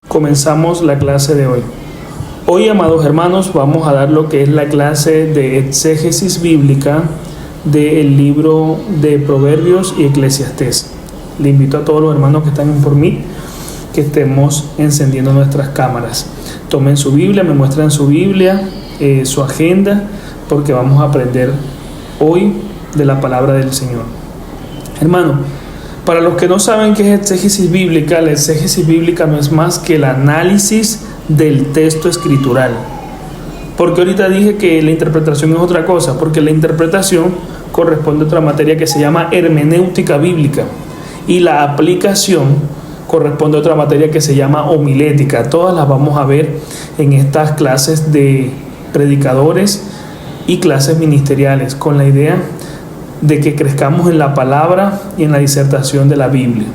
Comenzamos la clase de hoy. Hoy, amados hermanos, vamos a dar lo que es la clase de exégesis bíblica del libro de Proverbios y Eclesiastés. Le invito a todos los hermanos que están por mí que estemos encendiendo nuestras cámaras. Tomen su Biblia, me muestran su Biblia, su agenda, porque vamos a aprender hoy de la palabra del Señor. Hermano, para los que no saben qué es exégesis bíblica, la exégesis bíblica no es más que el análisis del texto escritural. Porque ahorita dije que la interpretación es otra cosa, porque la interpretación corresponde a otra materia que se llama hermenéutica bíblica y la aplicación corresponde a otra materia que se llama homilética. Todas las vamos a ver en estas clases de predicadores y clases ministeriales, con la idea de que crezcamos en la palabra y en la disertación de la Biblia.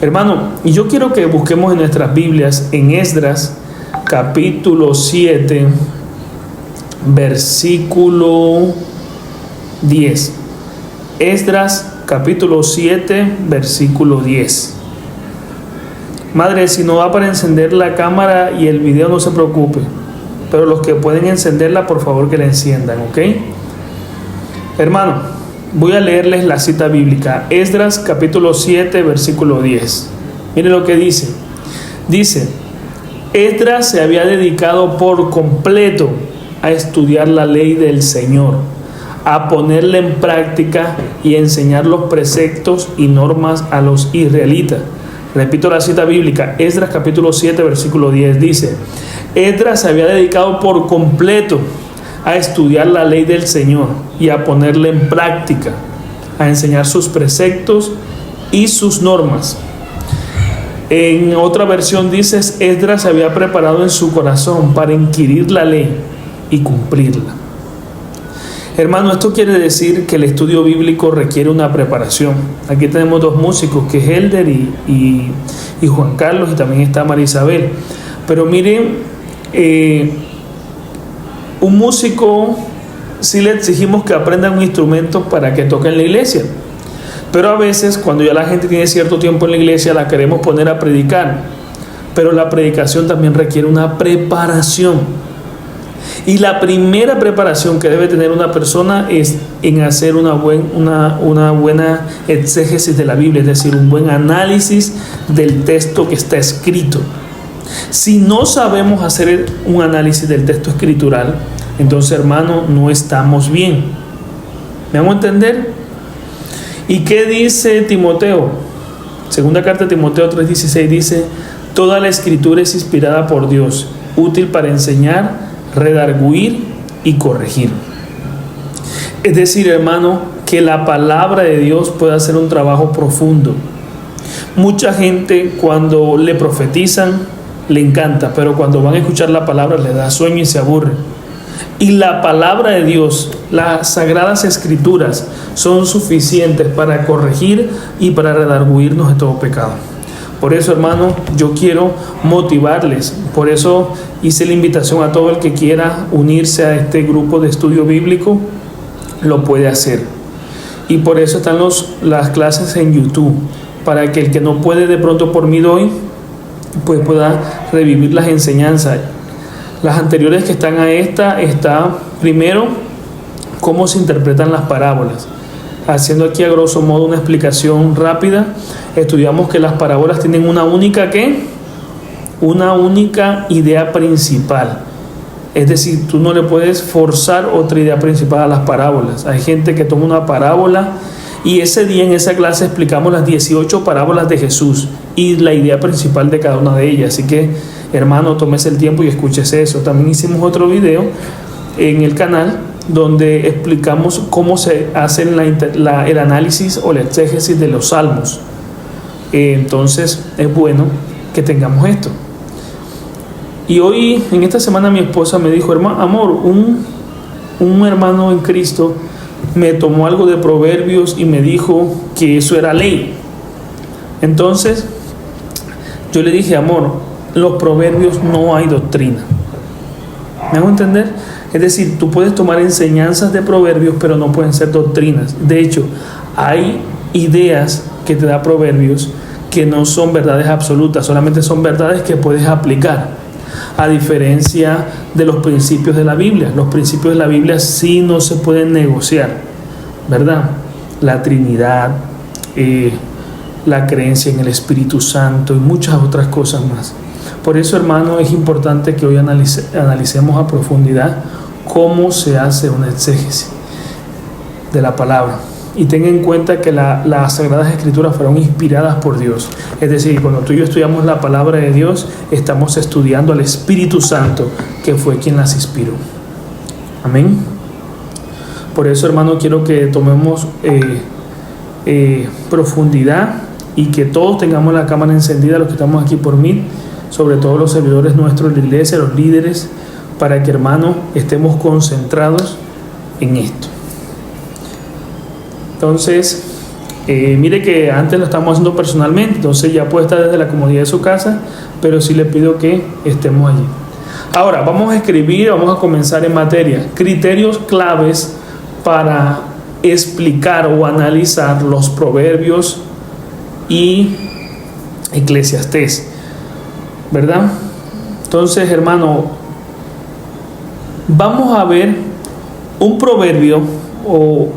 Hermano, y yo quiero que busquemos en nuestras Biblias en Esdras capítulo 7 versículo 10. Esdras capítulo 7 versículo 10. Madre, si no va para encender la cámara y el video, no se preocupe, pero los que pueden encenderla, por favor que la enciendan, ¿ok? Hermano, voy a leerles la cita bíblica. Esdras capítulo 7 versículo 10. Mire lo que dice. Dice: Esdras se había dedicado por completo a estudiar la ley del Señor, a ponerla en práctica y enseñar los preceptos y normas a los israelitas. Repito la cita bíblica. Esdras capítulo 7 versículo 10 dice: Esdras se había dedicado por completo a estudiar la ley del Señor y a ponerla en práctica, a enseñar sus preceptos y sus normas. En otra versión dice: Esdras se había preparado en su corazón para inquirir la ley y cumplirla. Hermano, esto quiere decir que el estudio bíblico requiere una preparación. Aquí tenemos dos músicos, que es Helder y Juan Carlos, y también está María Isabel. Pero miren, un músico, sí le exigimos que aprenda un instrumento para que toque en la iglesia. Pero a veces, cuando ya la gente tiene cierto tiempo en la iglesia, la queremos poner a predicar. Pero la predicación también requiere una preparación. Y la primera preparación que debe tener una persona es en hacer una buena exégesis de la Biblia, es decir, un buen análisis del texto que está escrito. Si no sabemos hacer un análisis del texto escritural, entonces, hermano, no estamos bien. ¿Me hago entender? ¿Y qué dice Timoteo? Segunda carta de Timoteo 3:16 dice: toda la escritura es inspirada por Dios, útil para enseñar, redarguir y corregir. Es decir, hermano, que la palabra de Dios puede hacer un trabajo profundo. Mucha gente, cuando le profetizan, le encanta, pero cuando van a escuchar la palabra le da sueño y se aburre. Y la palabra de Dios, las sagradas escrituras, son suficientes para corregir y para redarguirnos de todo pecado. Por eso, hermano, yo quiero motivarles. Por eso hice la invitación a todo el que quiera unirse a este grupo de estudio bíblico, lo puede hacer. Y por eso están las clases en YouTube, para que el que no puede de pronto por mí hoy, pues pueda revivir las enseñanzas. Las anteriores que están a esta, está primero cómo se interpretan las parábolas. Haciendo aquí a grosso modo una explicación rápida, estudiamos que las parábolas tienen una única idea principal. Es decir, tú no le puedes forzar otra idea principal a las parábolas. Hay gente que toma una parábola y ese día en esa clase explicamos las 18 parábolas de Jesús y la idea principal de cada una de ellas. Así que, hermano, tómese el tiempo y escúchese eso. También hicimos otro video en el canal donde explicamos cómo se hace el análisis o la exégesis de los salmos. Entonces es bueno que tengamos esto. Y hoy, en esta semana, mi esposa me dijo: amor, un hermano en Cristo me tomó algo de Proverbios y me dijo que eso era ley. Entonces yo le dije: amor, los Proverbios no hay doctrina. ¿Me hago entender? Es decir, tú puedes tomar enseñanzas de Proverbios, pero no pueden ser doctrinas. De hecho, hay ideas que te da Proverbios que no son verdades absolutas, solamente son verdades que puedes aplicar, a diferencia de los principios de la Biblia. Los principios de la Biblia sí no se pueden negociar, ¿verdad? La Trinidad, la creencia en el Espíritu Santo y muchas otras cosas más. Por eso, hermano, es importante que hoy analicemos a profundidad cómo se hace una exégesis de la palabra. Y tenga en cuenta que las Sagradas Escrituras fueron inspiradas por Dios. Es decir, cuando tú y yo estudiamos la palabra de Dios, estamos estudiando al Espíritu Santo, que fue quien las inspiró. Amén. Por eso, hermano, quiero que tomemos profundidad y que todos tengamos la cámara encendida, los que estamos aquí por mí, sobre todo los servidores nuestros de la iglesia, los líderes, para que, hermano, estemos concentrados en esto. Entonces, mire que antes lo estamos haciendo personalmente, entonces ya puede estar desde la comodidad de su casa, pero sí le pido que estemos allí. Ahora, vamos a escribir, vamos a comenzar en materia. Criterios claves para explicar o analizar los proverbios y Eclesiastés, ¿verdad? Entonces, hermano, vamos a ver un proverbio o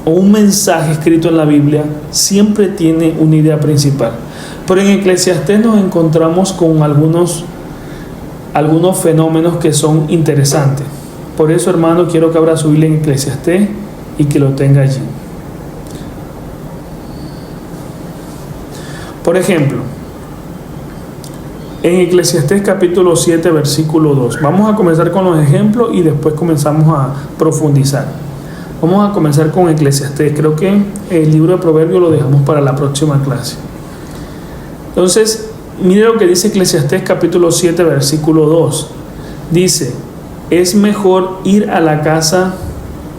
un mensaje escrito en la Biblia siempre tiene una idea principal. Pero en Eclesiastés nos encontramos con algunos fenómenos que son interesantes. Por eso, hermano, quiero que abra su Biblia en Eclesiastés y que lo tenga allí. Por ejemplo, en Eclesiastés capítulo 7, versículo 2. Vamos a comenzar con los ejemplos y después comenzamos a profundizar. Vamos a comenzar con Eclesiastés. Creo que el libro de Proverbios lo dejamos para la próxima clase. Entonces, mire lo que dice Eclesiastés capítulo 7, versículo 2. Dice: es mejor ir a la casa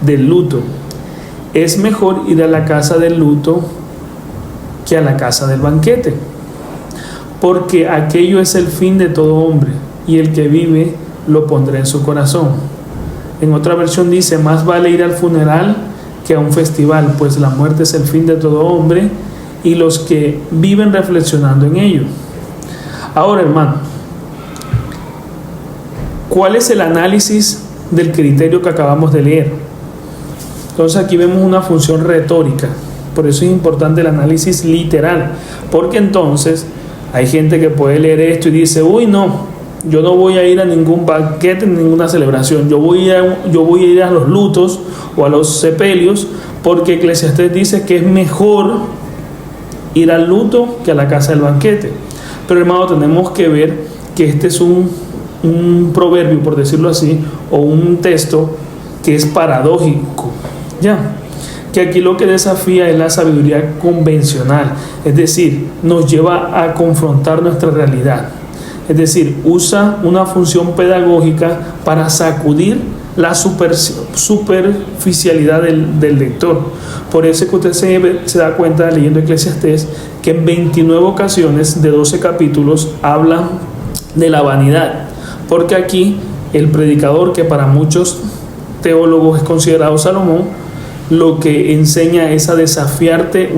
del luto. Es mejor ir a la casa del luto que a la casa del banquete. Porque aquello es el fin de todo hombre, y el que vive lo pondrá en su corazón. En otra versión dice: más vale ir al funeral que a un festival, pues la muerte es el fin de todo hombre, y los que viven reflexionando en ello. Ahora, hermano, ¿cuál es el análisis del criterio que acabamos de leer? Entonces aquí vemos una función retórica. Por eso es importante el análisis literal, porque entonces hay gente que puede leer esto y dice: uy, no, yo no voy a ir a ningún banquete, ninguna celebración, yo voy a ir a los lutos o a los sepelios, porque Eclesiastés dice que es mejor ir al luto que a la casa del banquete. Pero, hermano, tenemos que ver que este es un proverbio, por decirlo así, o un texto que es paradójico, ¿ya? Que aquí lo que desafía es la sabiduría convencional, es decir, nos lleva a confrontar nuestra realidad. Es decir, usa una función pedagógica para sacudir la superficialidad del lector. Por eso es que usted se da cuenta, leyendo Eclesiastés, que en 29 ocasiones de 12 capítulos habla de la vanidad. Porque aquí el predicador, que para muchos teólogos es considerado Salomón, lo que enseña es a desafiarte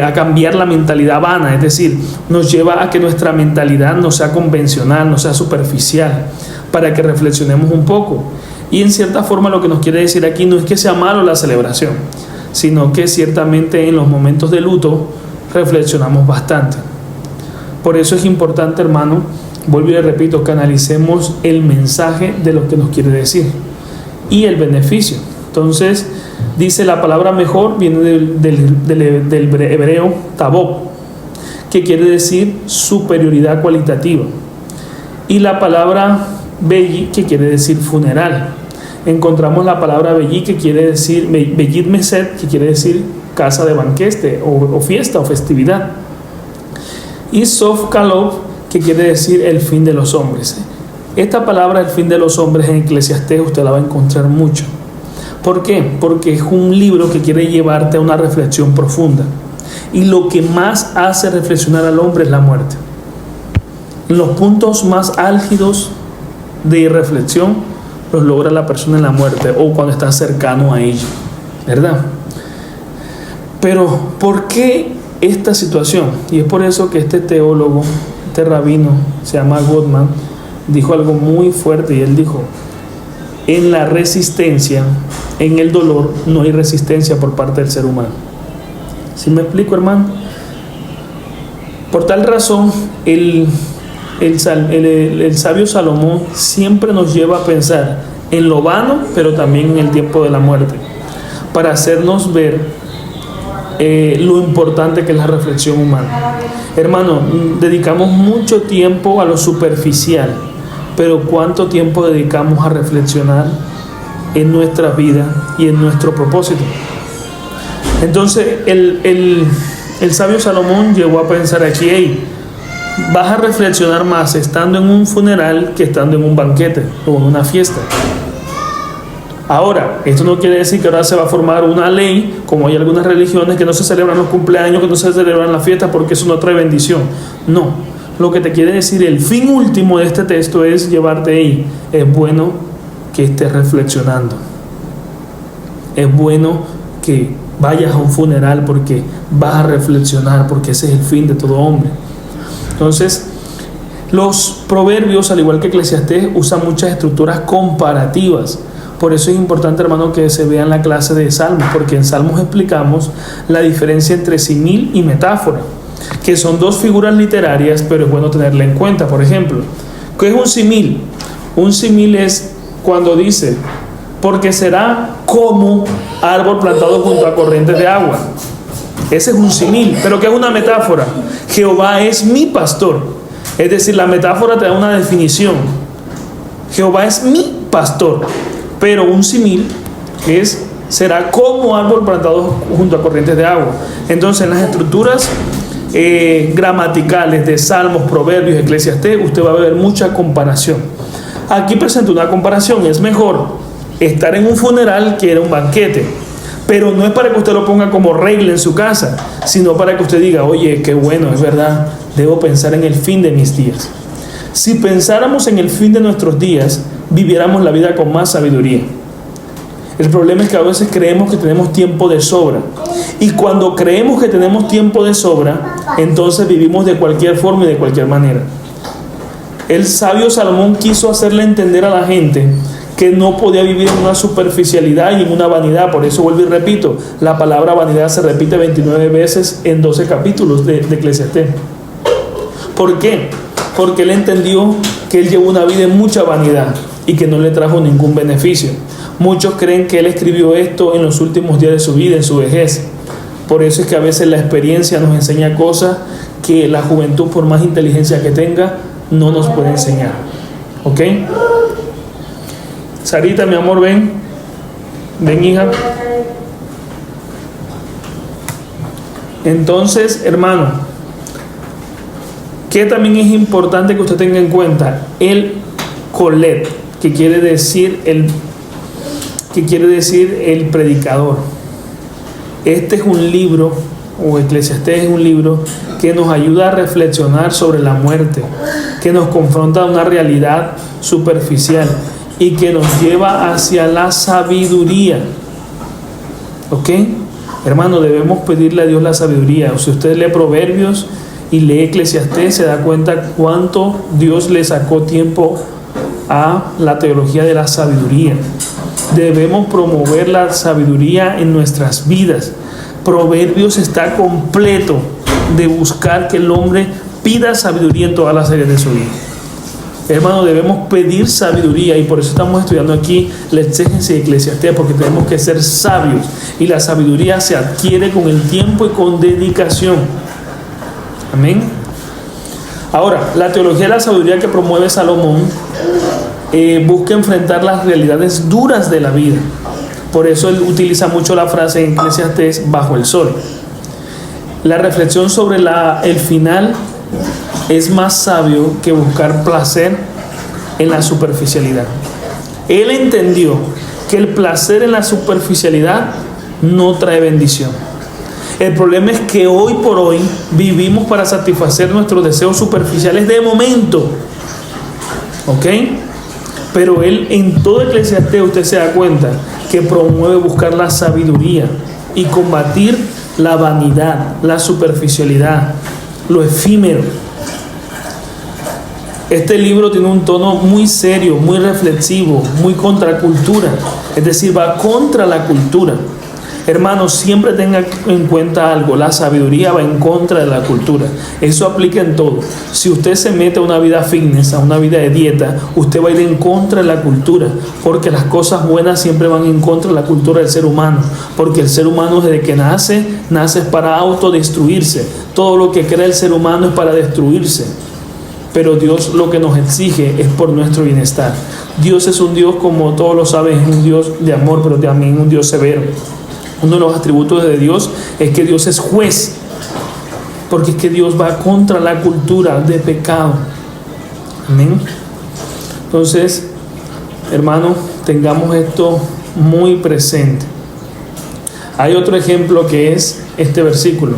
a cambiar la mentalidad vana, es decir, nos lleva a que nuestra mentalidad no sea convencional, no sea superficial, para que reflexionemos un poco. Y en cierta forma lo que nos quiere decir aquí no es que sea malo la celebración, sino que ciertamente en los momentos de luto reflexionamos bastante. Por eso es importante, hermano, vuelvo y le repito, que analicemos el mensaje de lo que nos quiere decir y el beneficio. Entonces, dice la palabra mejor, viene del hebreo tabob, que quiere decir superioridad cualitativa. Y la palabra belli, que quiere decir funeral. Encontramos la palabra belli, que quiere decir bellit meset, que quiere decir casa de banquete o fiesta o festividad. Y sof kalov, que quiere decir el fin de los hombres. Esta palabra, el fin de los hombres, en Eclesiastés usted la va a encontrar mucho. ¿Por qué? Porque es un libro que quiere llevarte a una reflexión profunda. Y lo que más hace reflexionar al hombre es la muerte. En los puntos más álgidos de reflexión los logra la persona en la muerte o cuando está cercano a ella, ¿verdad? Pero, ¿por qué esta situación? Y es por eso que este teólogo, este rabino, se llama Gottman, dijo algo muy fuerte, y él dijo: en la resistencia, en el dolor, no hay resistencia por parte del ser humano. ¿Sí me explico, hermano? Por tal razón, el sabio Salomón siempre nos lleva a pensar en lo vano, pero también en el tiempo de la muerte, para hacernos ver lo importante que es la reflexión humana. Hermano, dedicamos mucho tiempo a lo superficial, pero ¿cuánto tiempo dedicamos a reflexionar en nuestra vida y en nuestro propósito? Entonces el sabio Salomón llegó a pensar aquí: hey, vas a reflexionar más estando en un funeral que estando en un banquete o en una fiesta. Ahora, esto no quiere decir que ahora se va a formar una ley, como hay algunas religiones, que no se celebran los cumpleaños, que no se celebran las fiestas, porque eso no trae bendición. No, lo que te quiere decir el fin último de este texto es llevarte ahí. Es bueno que estés reflexionando. Es bueno que vayas a un funeral porque vas a reflexionar, porque ese es el fin de todo hombre. Entonces, los proverbios, al igual que Eclesiastés, usan muchas estructuras comparativas. Por eso es importante, hermano, que se vea en la clase de Salmos, porque en Salmos explicamos la diferencia entre simil y metáfora, que son dos figuras literarias, pero es bueno tenerla en cuenta. Por ejemplo, ¿qué es un simil? Un simil es cuando dice: porque será como árbol plantado junto a corrientes de agua. Ese es un simil. Pero ¿qué es una metáfora? Jehová es mi pastor. Es decir, la metáfora te da una definición. Jehová es mi pastor. Pero un simil será como árbol plantado junto a corrientes de agua. Entonces, en las estructuras gramaticales de Salmos, Proverbios, Eclesiastés, usted va a ver mucha comparación. Aquí presento una comparación. Es mejor estar en un funeral que en un banquete, pero no es para que usted lo ponga como regla en su casa, sino para que usted diga: oye, qué bueno, es verdad, debo pensar en el fin de mis días. Si pensáramos en el fin de nuestros días, viviéramos la vida con más sabiduría. El problema es que a veces creemos que tenemos tiempo de sobra, y cuando creemos que tenemos tiempo de sobra, entonces vivimos de cualquier forma y de cualquier manera. El sabio Salomón quiso hacerle entender a la gente que no podía vivir en una superficialidad y en una vanidad. Por eso vuelvo y repito, la palabra vanidad se repite 29 veces en 12 capítulos de Eclesiastés. ¿Por qué? Porque él entendió que él llevó una vida en mucha vanidad y que no le trajo ningún beneficio. Muchos creen que él escribió esto en los últimos días de su vida, en su vejez. Por eso es que a veces la experiencia nos enseña cosas que la juventud, por más inteligencia que tenga, no nos puede enseñar. ¿Ok? Sarita, mi amor, ven. Ven, hija. Entonces, hermano, que también es importante que usted tenga en cuenta el colet, que quiere decir el predicador. Este es un libro, o Eclesiastés es un libro que nos ayuda a reflexionar sobre la muerte, que nos confronta a una realidad superficial y que nos lleva hacia la sabiduría. ¿Ok? Hermano, debemos pedirle a Dios la sabiduría. Si usted lee Proverbios y lee Eclesiastés, se da cuenta cuánto Dios le sacó tiempo a la teología de la sabiduría. Debemos promover la sabiduría en nuestras vidas. Proverbios está completo de buscar que el hombre pida sabiduría en todas las áreas de su vida. Hermano, debemos pedir sabiduría, y por eso estamos estudiando aquí la exégesis de Eclesiastés, porque tenemos que ser sabios, y la sabiduría se adquiere con el tiempo y con dedicación. Amén. Ahora, la teología de la sabiduría que promueve Salomón busca enfrentar las realidades duras de la vida. Por eso él utiliza mucho la frase en Eclesiastés: bajo el sol. La reflexión sobre el final es más sabio que buscar placer en la superficialidad. Él entendió que el placer en la superficialidad no trae bendición. El problema es que hoy por hoy vivimos para satisfacer nuestros deseos superficiales de momento. ¿Ok? Pero él, en todo Eclesiastés, usted se da cuenta que promueve buscar la sabiduría y combatir la vanidad, la superficialidad, lo efímero. Este libro tiene un tono muy serio, muy reflexivo, muy contracultura, es decir, va contra la cultura. Hermanos, siempre tengan en cuenta algo: la sabiduría va en contra de la cultura. Eso aplica en todo. Si usted se mete a una vida fitness, a una vida de dieta, usted va a ir en contra de la cultura, porque las cosas buenas siempre van en contra de la cultura del ser humano, porque el ser humano desde que nace para autodestruirse. Todo lo que crea el ser humano es para destruirse. Pero Dios lo que nos exige es por nuestro bienestar. Dios es un Dios, como todos lo saben, es un Dios de amor, pero también un Dios severo. Uno de los atributos de Dios es que Dios es juez, porque es que Dios va contra la cultura de pecado. Amén. Entonces, hermanos, tengamos esto muy presente. Hay otro ejemplo que es este versículo: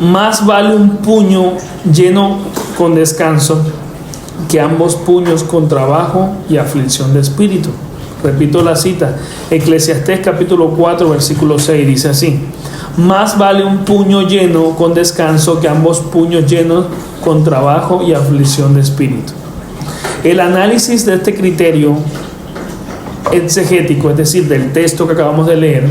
más vale un puño lleno con descanso que ambos puños con trabajo y aflicción de espíritu. Repito la cita, Eclesiastés capítulo 4 versículo 6, dice así: más vale un puño lleno con descanso que ambos puños llenos con trabajo y aflicción de espíritu. El análisis de este criterio exegético, es decir, del texto que acabamos de leer,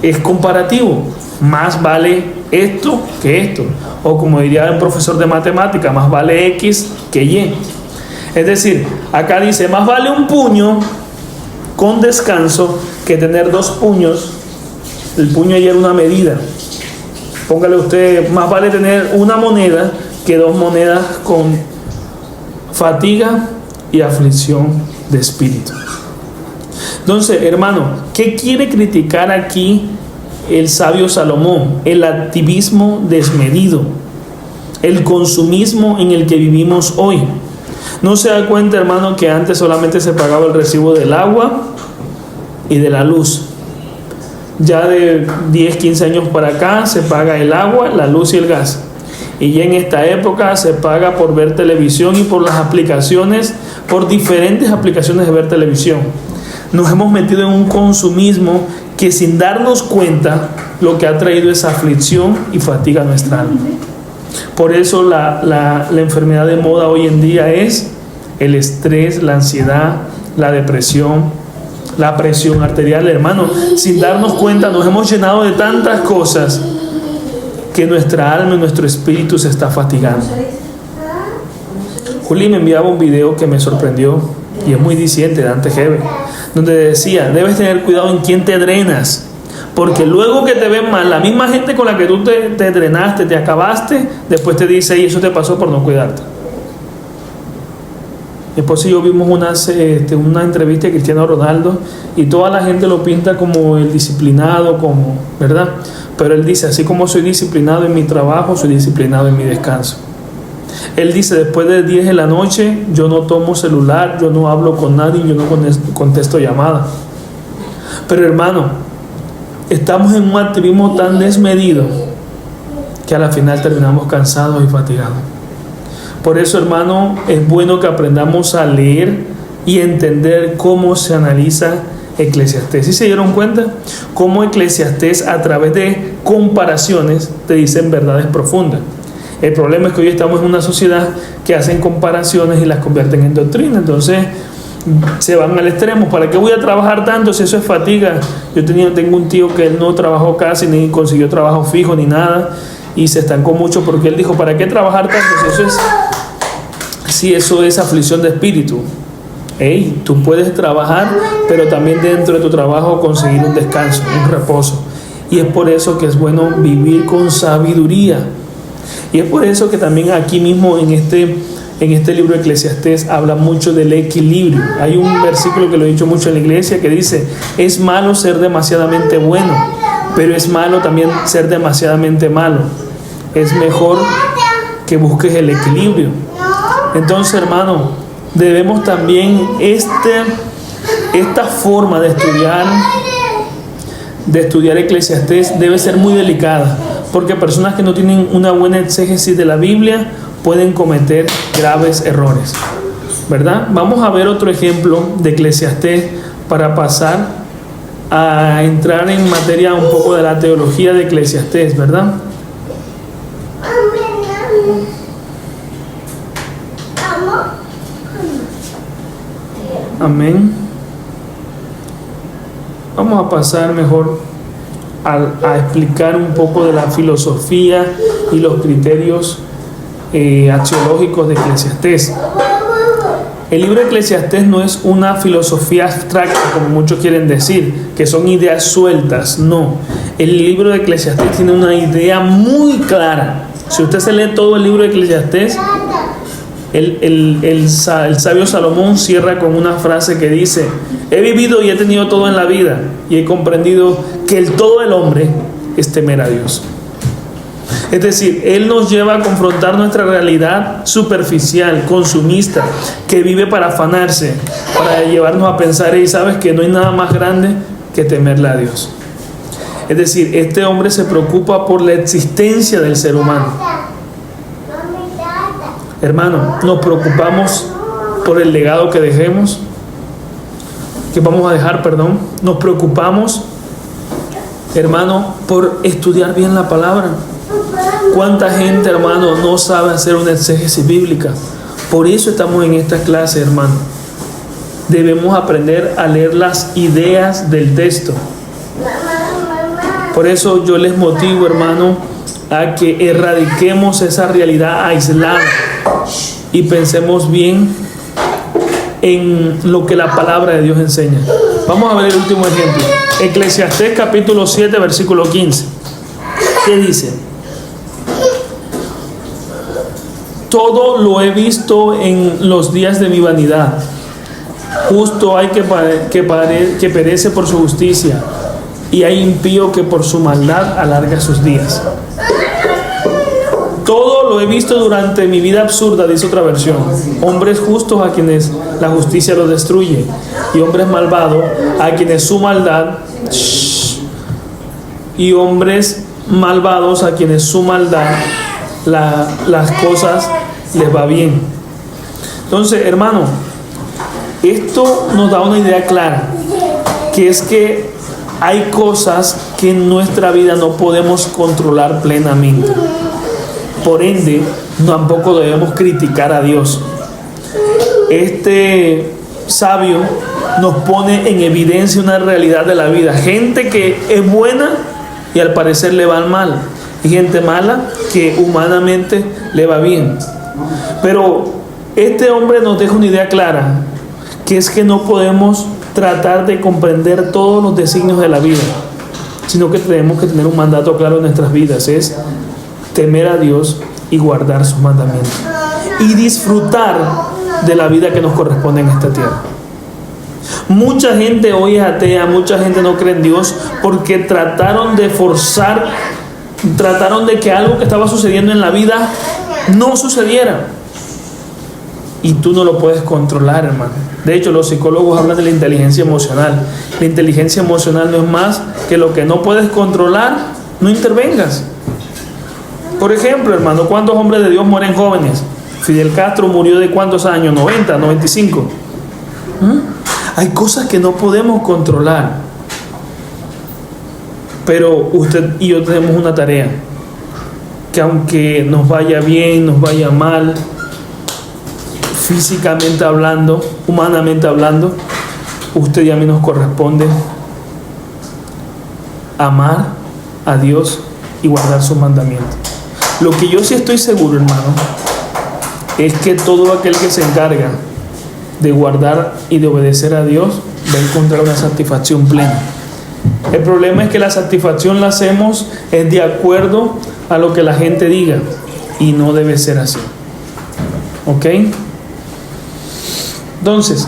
es comparativo. Más vale esto que esto, o como diría un profesor de matemática, más vale X que Y. Es decir, acá dice: más vale un puño con descanso que tener dos puños. El puño ya era una medida. Póngale usted: más vale tener una moneda que dos monedas con fatiga y aflicción de espíritu. Entonces, hermano, ¿qué quiere criticar aquí el sabio Salomón? El activismo desmedido, el consumismo en el que vivimos hoy. ¿No se da cuenta, hermano, que antes solamente se pagaba el recibo del agua y de la luz? Ya de 10, 15 años para acá se paga el agua, la luz y el gas. Y ya en esta época se paga por ver televisión y por las aplicaciones, por diferentes aplicaciones de ver televisión. Nos hemos metido en un consumismo que, sin darnos cuenta, lo que ha traído es aflicción y fatiga a nuestra alma. Por eso la enfermedad de moda hoy en día es el estrés, la ansiedad, la depresión, la presión arterial. Hermano, sin darnos cuenta nos hemos llenado de tantas cosas que nuestra alma y nuestro espíritu se está fatigando. Juli me enviaba un video que me sorprendió y es muy diciente, de Dante Gebel, donde decía: debes tener cuidado en quién te drenas, porque luego que te ven mal, la misma gente con la que tú te drenaste, te acabaste, después te dice: y eso te pasó por no cuidarte. Mi esposo y yo vimos una entrevista de Cristiano Ronaldo y toda la gente lo pinta como el disciplinado, como, ¿verdad? Pero él dice: así como soy disciplinado en mi trabajo, soy disciplinado en mi descanso. Él dice: después de 10 de la noche yo no tomo celular, yo no hablo con nadie, yo no contesto llamadas. Pero, hermano, estamos en un activismo tan desmedido que a la final terminamos cansados y fatigados. Por eso, hermano, es bueno que aprendamos a leer y entender cómo se analiza Eclesiastés. ¿Sí se dieron cuenta? Cómo Eclesiastés, a través de comparaciones, te dicen verdades profundas. El problema es que hoy estamos en una sociedad que hacen comparaciones y las convierten en doctrina. Entonces se van al extremo. ¿Para qué voy a trabajar tanto si eso es fatiga? Yo tengo un tío que él no trabajó casi, ni consiguió trabajo fijo, ni nada, y se estancó mucho porque él dijo: ¿para qué trabajar tanto si eso es aflicción de espíritu? Hey, tú puedes trabajar, pero también dentro de tu trabajo conseguir un descanso, un reposo. Y es por eso que es bueno vivir con sabiduría. Y es por eso que también aquí mismo en este libro de Eclesiastés habla mucho del equilibrio. Hay un versículo que lo he dicho mucho en la iglesia que dice: es malo ser demasiadamente bueno, pero es malo también ser demasiadamente malo. Es mejor que busques el equilibrio. Entonces, hermano, debemos también esta forma de estudiar Eclesiastés debe ser muy delicada, porque personas que no tienen una buena exégesis de la Biblia pueden cometer graves errores, ¿verdad? Vamos a ver otro ejemplo de Eclesiastés para pasar a entrar en materia un poco de la teología de Eclesiastés, ¿verdad? Amén. Vamos a pasar mejor a explicar un poco de la filosofía y los criterios axiológicos de Eclesiastés. El libro de Eclesiastés no es una filosofía abstracta, como muchos quieren decir, que son ideas sueltas. No, el libro de Eclesiastés tiene una idea muy clara. Si usted se lee todo el libro de Eclesiastés, el sabio Salomón cierra con una frase que dice: he vivido y he tenido todo en la vida, y he comprendido que el todo del hombre es temer a Dios. Es decir, Él nos lleva a confrontar nuestra realidad superficial, consumista, que vive para afanarse, para llevarnos a pensar, y sabes que no hay nada más grande que temerle a Dios. Es decir, este hombre se preocupa por la existencia del ser humano. Hermano, nos preocupamos por el legado que dejemos, que vamos a dejar, perdón. Nos preocupamos, hermano, por estudiar bien la palabra. ¿Cuánta gente, hermano, no sabe hacer una exégesis bíblica? Por eso estamos en esta clase, hermano. Debemos aprender a leer las ideas del texto. Por eso yo les motivo, hermano, a que erradiquemos esa realidad aislada y pensemos bien en lo que la palabra de Dios enseña. Vamos a ver el último ejemplo. Eclesiastés capítulo 7, versículo 15. ¿Qué dice? Todo lo he visto en los días de mi vanidad. Justo hay que perece por su justicia, y hay impío que por su maldad alarga sus días. Todo lo he visto durante mi vida absurda, dice otra versión. Hombres justos a quienes la justicia los destruye, y hombres malvados a quienes su maldad, y hombres malvados a quienes su maldad, las cosas les va bien. Entonces, hermano, esto nos da una idea clara, que es que hay cosas que en nuestra vida no podemos controlar plenamente. Por ende, tampoco debemos criticar a Dios. Este sabio nos pone en evidencia una realidad de la vida. Gente que es buena y al parecer le va mal, y gente mala que humanamente le va bien. Pero este hombre nos deja una idea clara, que es que no podemos tratar de comprender todos los designios de la vida, sino que tenemos que tener un mandato claro en nuestras vidas: es temer a Dios y guardar sus mandamientos y disfrutar de la vida que nos corresponde en esta tierra. Mucha gente hoy es atea, mucha gente no cree en Dios porque trataron de forzar, trataron de que algo que estaba sucediendo en la vida no sucediera, y tú no lo puedes controlar, hermano. De hecho, los psicólogos hablan de la inteligencia emocional. La inteligencia emocional no es más que lo que no puedes controlar, no intervengas. Por ejemplo, hermano, ¿cuántos hombres de Dios mueren jóvenes? Fidel Castro murió de ¿cuántos años? 90, 95. Hay cosas que no podemos controlar. Pero usted y yo tenemos una tarea, que aunque nos vaya bien, nos vaya mal, físicamente hablando, humanamente hablando, usted y a mí nos corresponde amar a Dios y guardar sus mandamientos. Lo que yo sí estoy seguro, hermano, es que todo aquel que se encarga de guardar y de obedecer a Dios va a encontrar una satisfacción plena. El problema es que la satisfacción la hacemos es de acuerdo a lo que la gente diga, y no debe ser así. ¿Ok? Entonces,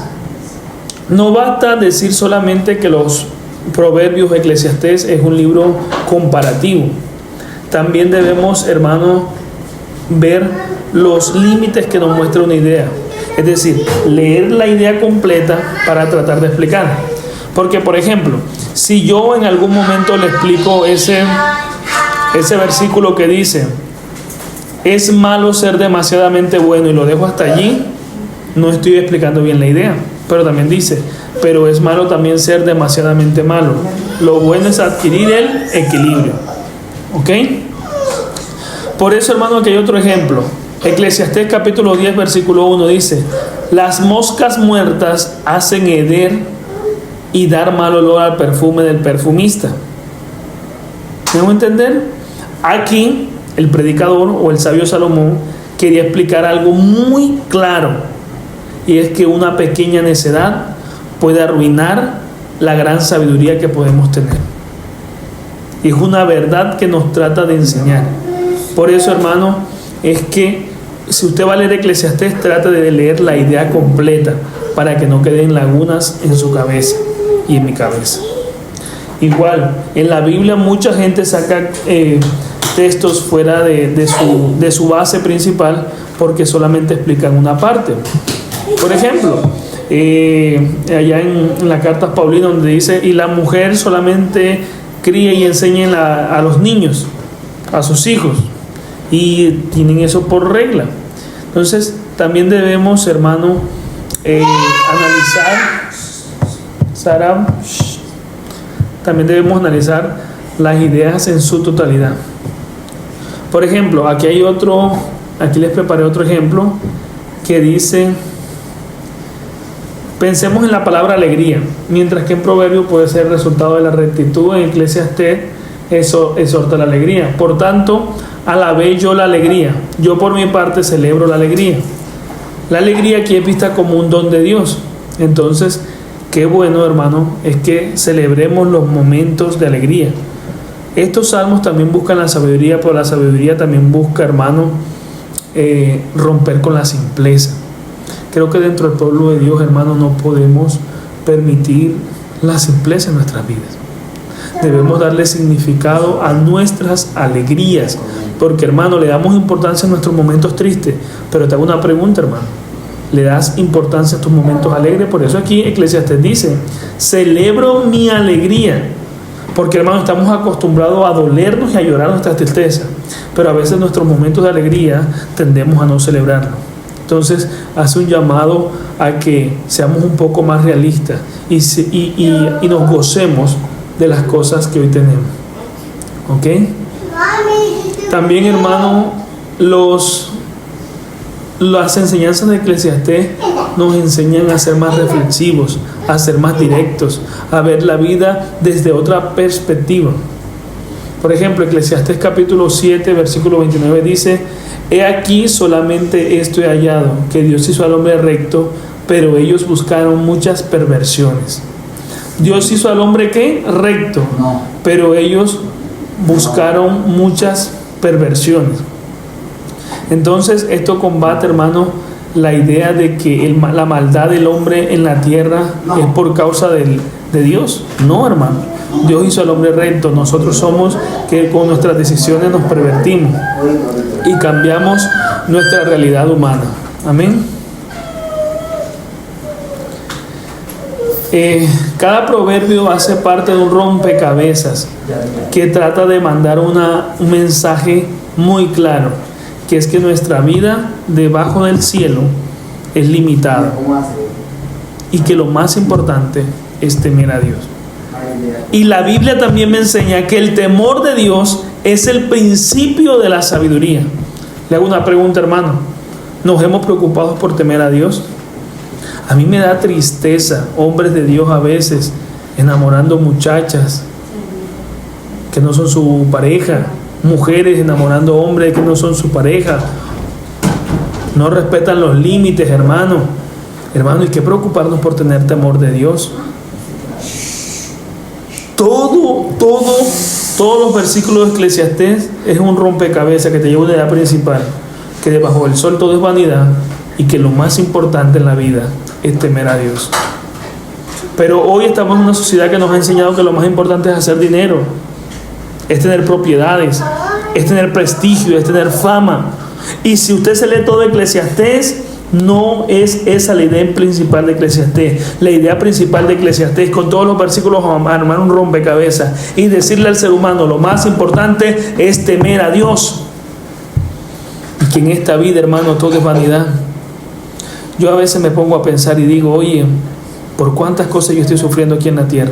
no basta decir solamente que los Proverbios de Eclesiastés es un libro comparativo. También debemos, hermano, ver los límites que nos muestra una idea. Es decir, leer la idea completa para tratar de explicar. Porque, por ejemplo, si yo en algún momento le explico ese versículo que dice: es malo ser demasiadamente bueno, y lo dejo hasta allí, no estoy explicando bien la idea. Pero también dice: pero es malo también ser demasiadamente malo. Lo bueno es adquirir el equilibrio. ¿Ok? Por eso, hermano, aquí hay otro ejemplo. Eclesiastés capítulo 10, versículo 1 dice: las moscas muertas hacen heder y dar mal olor al perfume del perfumista. ¿Me hago entender? Aquí el predicador o el sabio Salomón quería explicar algo muy claro, y es que una pequeña necedad puede arruinar la gran sabiduría que podemos tener. Y es una verdad que nos trata de enseñar. Por eso, hermano, es que si usted va a leer Eclesiastés, trate de leer la idea completa para que no queden lagunas en su cabeza y en mi cabeza. Igual, en la Biblia mucha gente saca textos fuera de su base principal porque solamente explican una parte. Por ejemplo, allá en la carta Paulina, donde dice: y la mujer solamente cría y enseña a los niños, a sus hijos, y tienen eso por regla. Entonces también debemos, hermano, analizar, Sara, también debemos analizar las ideas en su totalidad. Por ejemplo, aquí les preparé otro ejemplo que dice: pensemos en la palabra alegría, mientras que en Proverbio puede ser resultado de la rectitud, en Eclesiastés eso exhorta la alegría. Por tanto, alabé yo la alegría, yo por mi parte celebro la alegría. La alegría aquí es vista como un don de Dios. Entonces, qué bueno, hermano, es que celebremos los momentos de alegría. Estos salmos también buscan la sabiduría, pero la sabiduría también busca, hermano, romper con la simpleza. Creo que dentro del pueblo de Dios, hermano, no podemos permitir la simpleza en nuestras vidas. Debemos darle significado a nuestras alegrías, porque, hermano, le damos importancia a nuestros momentos tristes. Pero te hago una pregunta, hermano: ¿le das importancia a tus momentos alegres? Por eso aquí Eclesiastés dice: celebro mi alegría. Porque, hermano, estamos acostumbrados a dolernos y a llorar nuestras tristezas, pero a veces nuestros momentos de alegría tendemos a no celebrarlo. Entonces hace un llamado a que seamos un poco más realistas y nos gocemos de las cosas que hoy tenemos. ¿Ok? También, hermano, las enseñanzas de Eclesiastés nos enseñan a ser más reflexivos, a ser más directos, a ver la vida desde otra perspectiva. Por ejemplo, Eclesiastés capítulo 7, versículo 29 dice: he aquí solamente esto he hallado, que Dios hizo al hombre recto, pero ellos buscaron muchas perversiones. Dios hizo al hombre, ¿qué? Recto, pero ellos buscaron muchas perversiones. Entonces esto combate, hermano, la idea de que la maldad del hombre en la tierra es por causa de Dios. No, hermano, Dios hizo al hombre recto. Nosotros somos que con nuestras decisiones nos pervertimos y cambiamos nuestra realidad humana. Amén. Cada proverbio hace parte de un rompecabezas que trata de mandar un mensaje muy claro, que es que nuestra vida debajo del cielo es limitada y que lo más importante es temer a Dios. Y la Biblia también me enseña que el temor de Dios es el principio de la sabiduría. Le hago una pregunta, hermano: ¿nos hemos preocupado por temer a Dios? A mí me da tristeza hombres de Dios a veces enamorando muchachas que no son su pareja, mujeres enamorando hombres que no son su pareja. No respetan los límites, hermano. Hermano, hay que preocuparnos por tener temor de Dios. Todos los versículos de Eclesiastés es un rompecabezas que te lleva a una idea principal, que debajo del sol todo es vanidad y que lo más importante en la vida es temer a Dios. Pero hoy estamos en una sociedad que nos ha enseñado que lo más importante es hacer dinero, es tener propiedades, es tener prestigio, es tener fama. Y si usted se lee todo Eclesiastés, no es esa la idea principal de Eclesiastés. La idea principal de Eclesiastés, con todos los versículos, armar un rompecabezas y decirle al ser humano: lo más importante es temer a Dios. Y que en esta vida, hermano, todo es vanidad. Yo a veces me pongo a pensar y digo: oye, por cuántas cosas yo estoy sufriendo aquí en la tierra.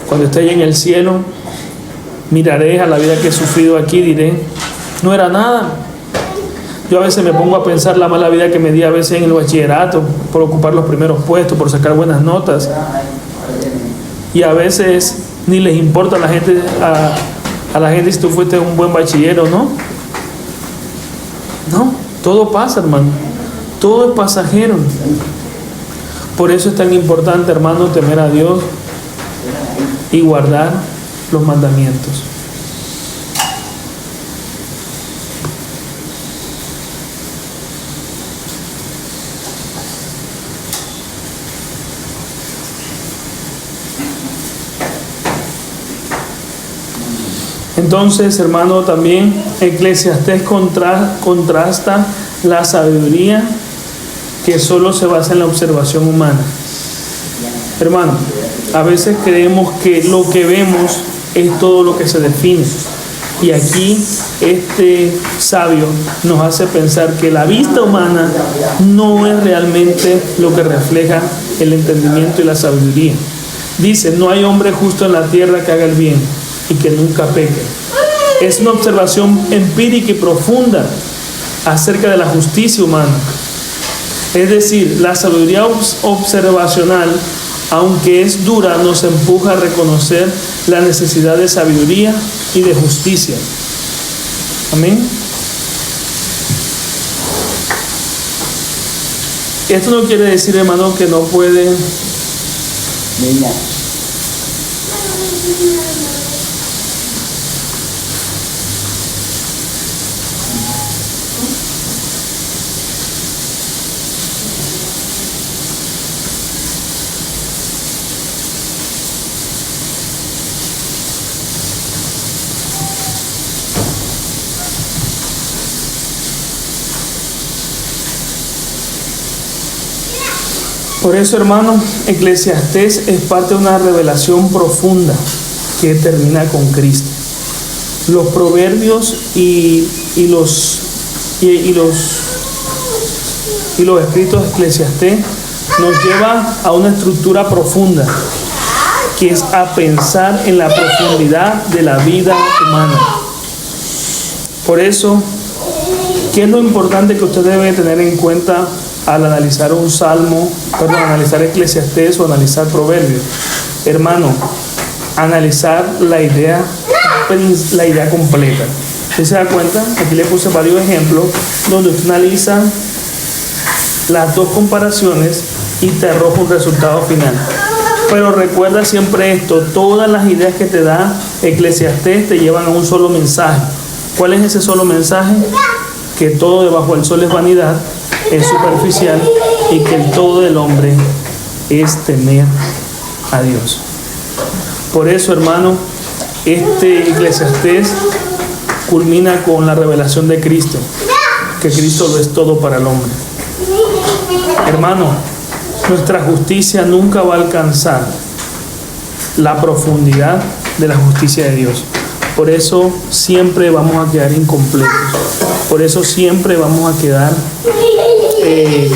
Cuando esté allá en el cielo, miraré a la vida que he sufrido aquí, diré, no era nada. Yo a veces me pongo a pensar la mala vida que me di a veces en el bachillerato, por ocupar los primeros puestos, por sacar buenas notas. Y a veces ni les importa a la gente, a la gente si tú fuiste un buen bachiller o no. No, todo pasa, hermano. Todo es pasajero. Por eso es tan importante, hermano, temer a Dios y guardar los mandamientos. Entonces, hermano, también Eclesiastés contrasta la sabiduría que solo se basa en la observación humana. Hermano, a veces creemos que lo que vemos es todo lo que se define. Y aquí este sabio nos hace pensar que la vista humana no es realmente lo que refleja el entendimiento y la sabiduría. Dice, no hay hombre justo en la tierra que haga el bien y que nunca peque. Es una observación empírica y profunda acerca de la justicia humana. Es decir, la sabiduría observacional, aunque es dura, nos empuja a reconocer la necesidad de sabiduría y de justicia. Amén. Esto no quiere decir, hermano, que no puede Por eso, hermano, Eclesiastés es parte de una revelación profunda que termina con Cristo. Los proverbios y los escritos de Eclesiastés nos llevan a una estructura profunda, que es a pensar en la profundidad de la vida humana. Por eso, ¿qué es lo importante que usted debe tener en cuenta al analizar analizar Eclesiastés o analizar Proverbios? Hermano, analizar la idea completa. ¿Usted se da cuenta? Aquí le puse varios ejemplos donde usted analiza las dos comparaciones y te arroja un resultado final. Pero recuerda siempre esto, todas las ideas que te da Eclesiastés te llevan a un solo mensaje. ¿Cuál es ese solo mensaje? Que todo debajo del sol es vanidad, es superficial, y que el todo del hombre es temer a Dios. Por eso, hermano, este Eclesiastés culmina con la revelación de Cristo, que Cristo lo es todo para el hombre. Hermano, nuestra justicia nunca va a alcanzar la profundidad de la justicia de Dios. Por eso siempre vamos a quedar incompletos. Por eso siempre vamos a quedar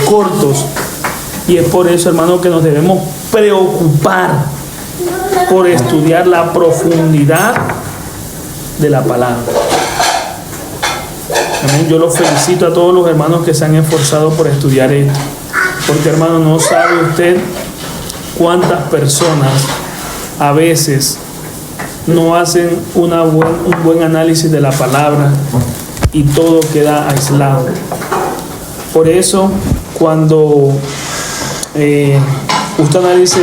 cortos. Y es por eso, hermano, que nos debemos preocupar por estudiar la profundidad de la palabra. Amén. Yo los felicito a todos los hermanos que se han esforzado por estudiar esto. Porque, hermano, no sabe usted cuántas personas a veces no hacen un buen análisis de la palabra y todo queda aislado. Por eso, cuando usted analice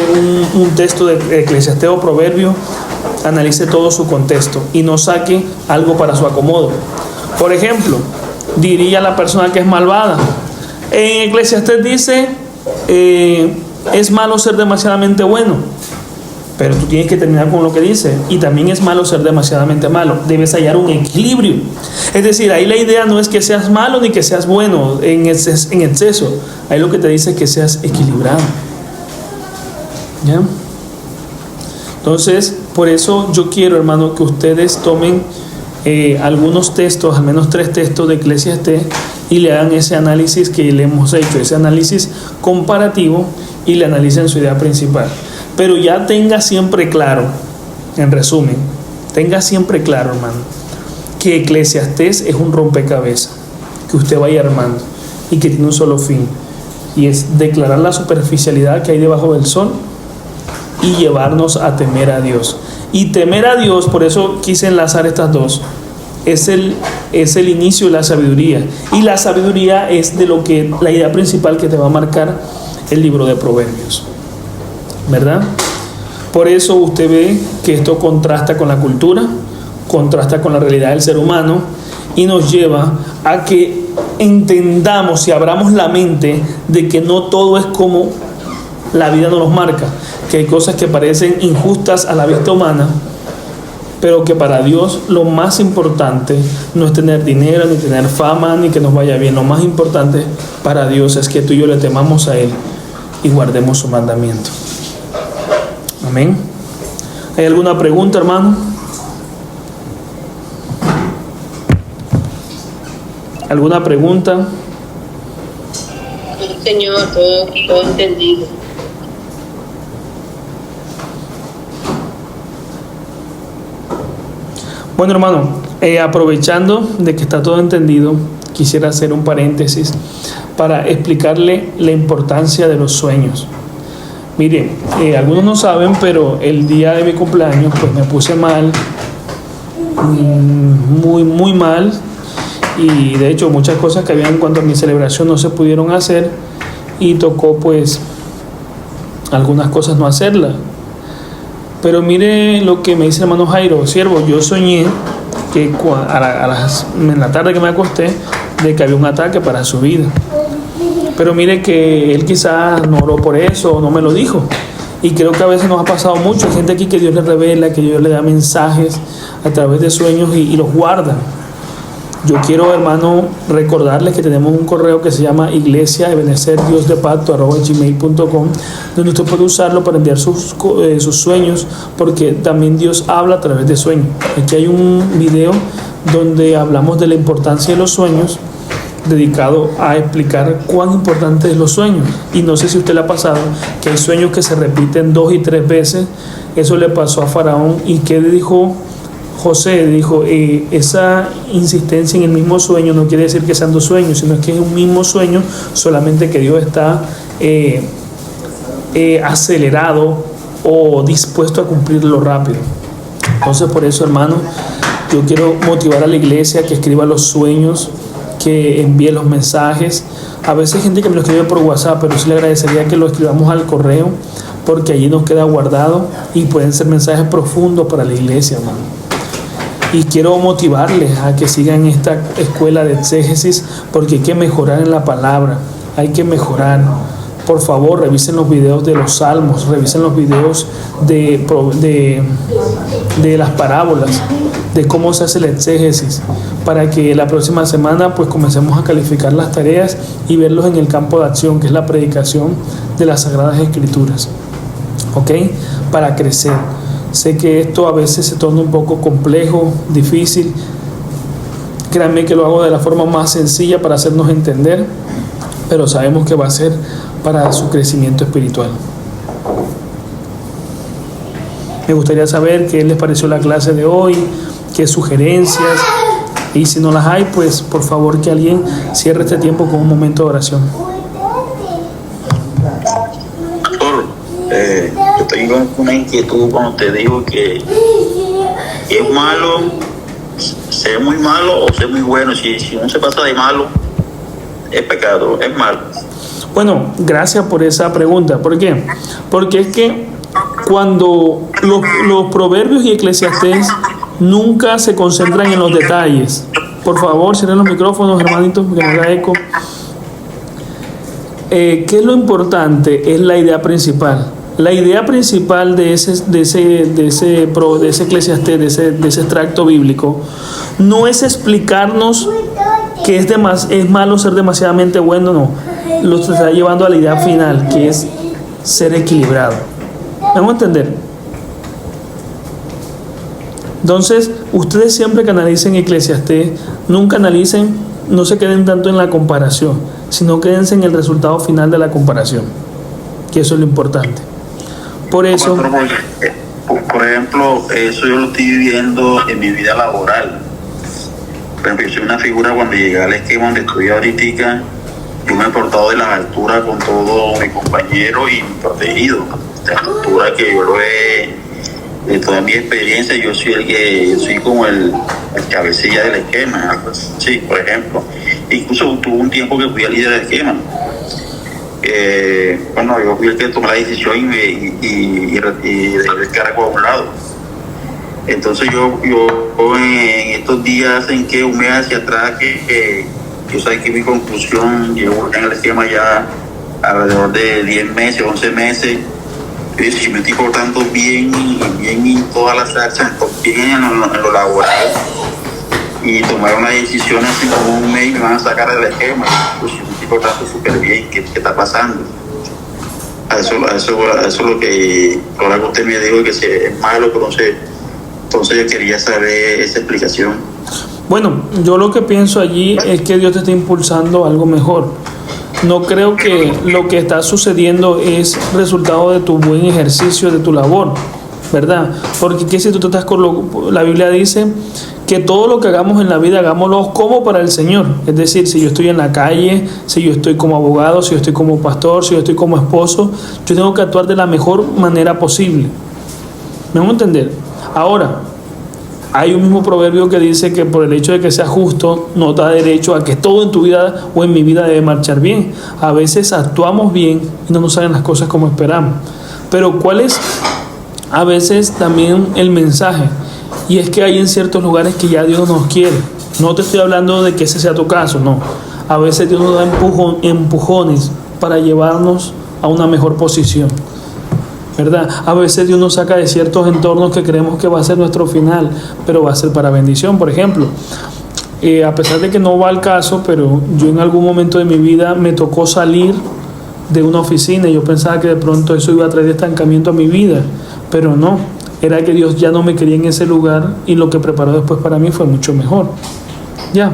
un texto de Eclesiastés o Proverbio, analice todo su contexto y no saque algo para su acomodo. Por ejemplo, diría la persona que es malvada. En Eclesiastés dice, es malo ser demasiadamente bueno. Pero tú tienes que terminar con lo que dice. Y también es malo ser demasiadamente malo. Debes hallar un equilibrio. Es decir, ahí la idea no es que seas malo ni que seas bueno en exceso. Ahí lo que te dice es que seas equilibrado. ¿Ya? Entonces, por eso yo quiero, hermano, que ustedes tomen algunos textos, al menos 3 textos de Eclesiastés, y le hagan ese análisis que le hemos hecho, ese análisis comparativo, y le analicen su idea principal. Pero ya tenga siempre claro, en resumen, tenga siempre claro, hermano, que Eclesiastés es un rompecabezas que usted vaya armando y que tiene un solo fin, y es declarar la superficialidad que hay debajo del sol y llevarnos a temer a Dios. Y temer a Dios, por eso quise enlazar estas dos, es el inicio de la sabiduría, y la sabiduría es de lo que la idea principal que te va a marcar el libro de Proverbios, ¿verdad? Por eso usted ve que esto contrasta con la cultura, contrasta con la realidad del ser humano, y nos lleva a que entendamos y abramos la mente de que no todo es como la vida nos marca, que hay cosas que parecen injustas a la vista humana, pero que para Dios lo más importante no es tener dinero, ni tener fama, ni que nos vaya bien. Lo más importante para Dios es que tú y yo le temamos a Él y guardemos su mandamiento. Amén. ¿Hay alguna pregunta, hermano? ¿Alguna pregunta? Señor, todo entendido. Bueno, hermano, aprovechando de que está todo entendido, quisiera hacer un paréntesis para explicarle la importancia de los sueños. Mire, algunos no saben, pero el día de mi cumpleaños pues me puse mal, muy mal, y de hecho muchas cosas que había en cuanto a mi celebración no se pudieron hacer, y tocó pues algunas cosas no hacerlas. Pero mire lo que me dice el hermano Jairo: siervo, yo soñé que en la tarde que me acosté, de que había un ataque para su vida. Pero mire que él quizás no oró por eso, o no me lo dijo. Y creo que a veces nos ha pasado mucho. Hay gente aquí que Dios le revela, que Dios le da mensajes a través de sueños y los guarda. Yo quiero, hermano, recordarles que tenemos un correo que se llama iglesiaebenecerdiosdepacto@gmail.com, donde usted puede usarlo para enviar sus sueños, porque también Dios habla a través de sueños. Aquí hay un video donde hablamos de la importancia de los sueños, dedicado a explicar cuán importante es los sueños. Y no sé si a usted le ha pasado que hay sueños que se repiten 2 y 3 veces. Eso le pasó a Faraón. ¿Y qué dijo José? Dijo, esa insistencia en el mismo sueño no quiere decir que sean 2 sueños, sino que es un mismo sueño, solamente que Dios está acelerado o dispuesto a cumplirlo rápido. Entonces, por eso, hermano, yo quiero motivar a la iglesia que escriba los sueños, que envíe los mensajes. A veces hay gente que me lo escribe por WhatsApp, pero sí le agradecería que lo escribamos al correo, porque allí nos queda guardado y pueden ser mensajes profundos para la iglesia, hermano. Y quiero motivarles a que sigan esta escuela de exégesis, porque hay que mejorar en la palabra, hay que mejorar. Por favor, revisen los videos de los salmos, revisen los videos de las parábolas, de cómo se hace el exégesis, para que la próxima semana pues comencemos a calificar las tareas y verlos en el campo de acción, que es la predicación de las Sagradas Escrituras. ¿Ok? Para crecer. Sé que esto a veces se torna un poco complejo, difícil. Créanme que lo hago de la forma más sencilla para hacernos entender, pero sabemos que va a ser para su crecimiento espiritual. Me gustaría saber qué les pareció la clase de hoy, qué sugerencias, y si no las hay, pues por favor que alguien cierre este tiempo con un momento de oración. Pastor, yo tengo una inquietud cuando te digo que es malo ser muy malo o ser muy bueno. Si uno se pasa de malo, es pecado, es malo. Bueno, gracias por esa pregunta. ¿Por qué? Porque es que cuando los proverbios y Eclesiastés nunca se concentran en los detalles. Por favor, cierren los micrófonos, hermanitos, que no haga eco. ¿Qué es lo importante? Es la idea principal. La idea principal de ese Eclesiastés, de ese extracto bíblico, no es explicarnos que es malo ser demasiadamente bueno, no. Lo está llevando a la idea final, que es ser equilibrado. ¿Vamos a entender? Entonces, ustedes siempre que analicen Eclesiastés, nunca analicen no se queden tanto en la comparación, sino quédense en el resultado final de la comparación, que eso es lo importante. Por eso, por ejemplo, eso yo lo estoy viviendo en mi vida laboral. Por ejemplo, yo soy una figura cuando llegué al esquema donde estoy ahorita, yo me he portado de las alturas con todo mi compañero y mi protegido. De la altura que yo lo he, de toda mi experiencia, yo soy como el cabecilla del esquema, sí, por ejemplo. Incluso tuve un tiempo que fui el líder del esquema. Bueno, yo fui el que tomó la decisión y dejé el cargo a un lado. Entonces yo en estos días, en que un mes hacia atrás, que yo saqué mi conclusión, llevo en el esquema ya alrededor de 10 meses, 11 meses. Si me estoy portando bien en todas las áreas, bien en lo laboral, y tomar una decisión así como un mes, me van a sacar del esquema, pues si me estoy portando súper bien, ¿qué está pasando? A eso es lo que ahora que usted me dijo que es malo, pero entonces yo quería saber esa explicación. bueno, yo lo que pienso allí es que Dios te está impulsando a algo mejor. No creo que lo que está sucediendo es resultado de tu buen ejercicio, de tu labor, ¿verdad? Porque ¿qué si tú te estás con la Biblia dice que todo lo que hagamos en la vida, hagámoslo como para el Señor? Es decir, si yo estoy en la calle, si yo estoy como abogado, si yo estoy como pastor, si yo estoy como esposo, yo tengo que actuar de la mejor manera posible. ¿Me van a entender? Ahora, hay un mismo proverbio que dice que por el hecho de que seas justo no da derecho a que todo en tu vida o en mi vida debe marchar bien. A veces actuamos bien y no nos salen las cosas como esperamos. Pero ¿cuál es a veces también el mensaje? Y es que hay en ciertos lugares que ya Dios nos quiere. No te estoy hablando de que ese sea tu caso, no. A veces Dios nos da empujones para llevarnos a una mejor posición, ¿verdad? A veces Dios nos saca de ciertos entornos que creemos que va a ser nuestro final, pero va a ser para bendición. Por ejemplo, a pesar de que no va al caso, pero yo en algún momento de mi vida me tocó salir de una oficina y yo pensaba que de pronto eso iba a traer estancamiento a mi vida, pero no, era que Dios ya no me quería en ese lugar y lo que preparó después para mí fue mucho mejor. Ya.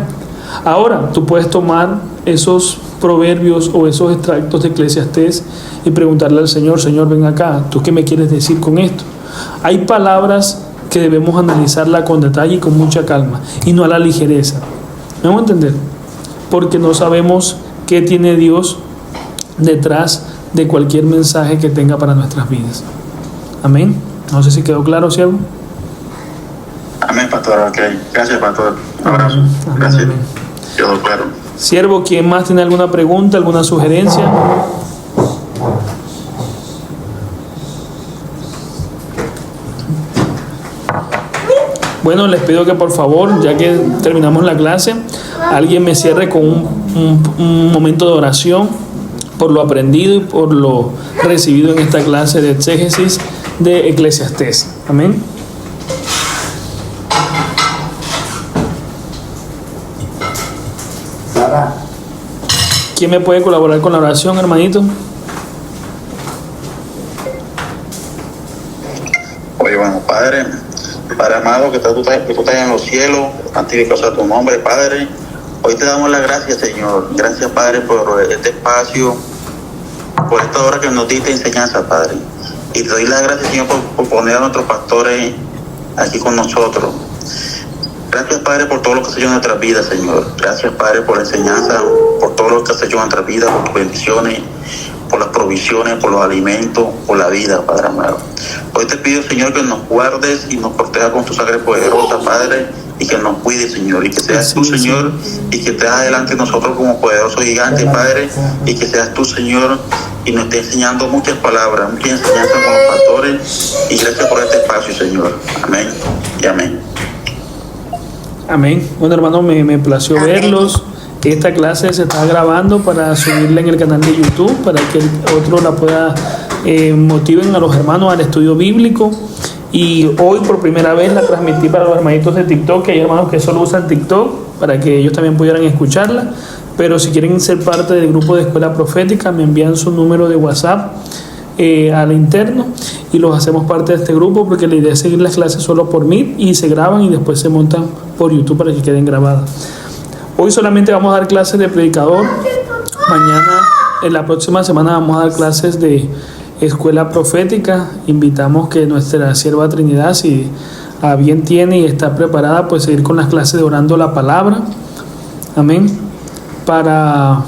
Ahora, tú puedes tomar esos proverbios o esos extractos de Eclesiastés y preguntarle al Señor, Señor, ven acá, ¿tú qué me quieres decir con esto? Hay palabras que debemos analizarla con detalle y con mucha calma y no a la ligereza. ¿Me vamos a entender? Porque no sabemos qué tiene Dios detrás de cualquier mensaje que tenga para nuestras vidas. Amén. No sé si quedó claro, siervo. Amén, pastor. Ok. Gracias, pastor. Un abrazo. Amén. Gracias. Amén. Quedó claro. Siervo, ¿quién más tiene alguna pregunta, alguna sugerencia? Bueno, les pido que por favor, ya que terminamos la clase, alguien me cierre con un momento de oración por lo aprendido y por lo recibido en esta clase de exégesis de Eclesiastés. Amén. ¿Quién me puede colaborar con la oración, hermanito? Oye, bueno, Padre amado, que tú estás en los cielos, santificado sea tu nombre, Padre. Hoy te damos las gracias, Señor. Gracias, Padre, por este espacio, por esta hora que nos diste enseñanza, Padre. Y te doy las gracias, Señor, por poner a nuestros pastores aquí con nosotros. Gracias, Padre, por todo lo que has hecho en nuestras vidas, Señor. Gracias, Padre, por la enseñanza, por todo lo que has hecho en nuestras vidas, por tus bendiciones, por las provisiones, por los alimentos, por la vida, Padre amado. Hoy te pido, Señor, que nos guardes y nos protejas con tu sangre poderosa, Padre, y que nos cuides, Señor, y que seas tú, Señor, y que estés adelante de nosotros como poderoso gigante, Padre, y que seas tú, Señor, y nos estés enseñando muchas palabras, muchas enseñanzas con los pastores, y gracias por este espacio, Señor. Amén y amén. Amén. Bueno, hermano, me plació verlos. Esta clase se está grabando para subirla en el canal de YouTube, para que otro la pueda motiven a los hermanos al estudio bíblico. Y hoy por primera vez la transmití para los hermanitos de TikTok, que hay hermanos que solo usan TikTok, para que ellos también pudieran escucharla. Pero si quieren ser parte del grupo de Escuela Profética, me envían su número de WhatsApp al interno y los hacemos parte de este grupo, porque la idea es seguir las clases solo por Meet y se graban y después se montan por YouTube para que queden grabadas. Hoy solamente vamos a dar clases de predicador. Mañana, en la próxima semana, vamos a dar clases de escuela profética. Invitamos que nuestra sierva Trinidad, si a bien tiene y está preparada, pues seguir con las clases de orando la palabra. Amén. Para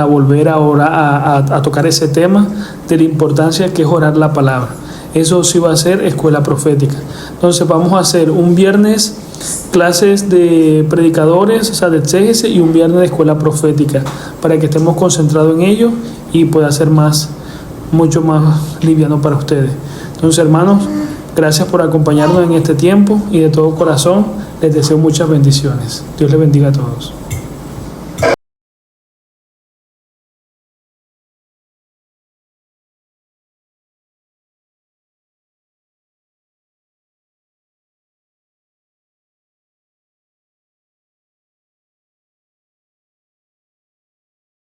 volver ahora a tocar ese tema de la importancia que es orar la palabra. Eso sí va a ser escuela profética. Entonces vamos a hacer un viernes clases de predicadores, o sea, de exégesis, y un viernes de escuela profética, para que estemos concentrados en ello y pueda ser mucho más liviano para ustedes. Entonces, hermanos, gracias por acompañarnos en este tiempo y de todo corazón les deseo muchas bendiciones. Dios les bendiga a todos.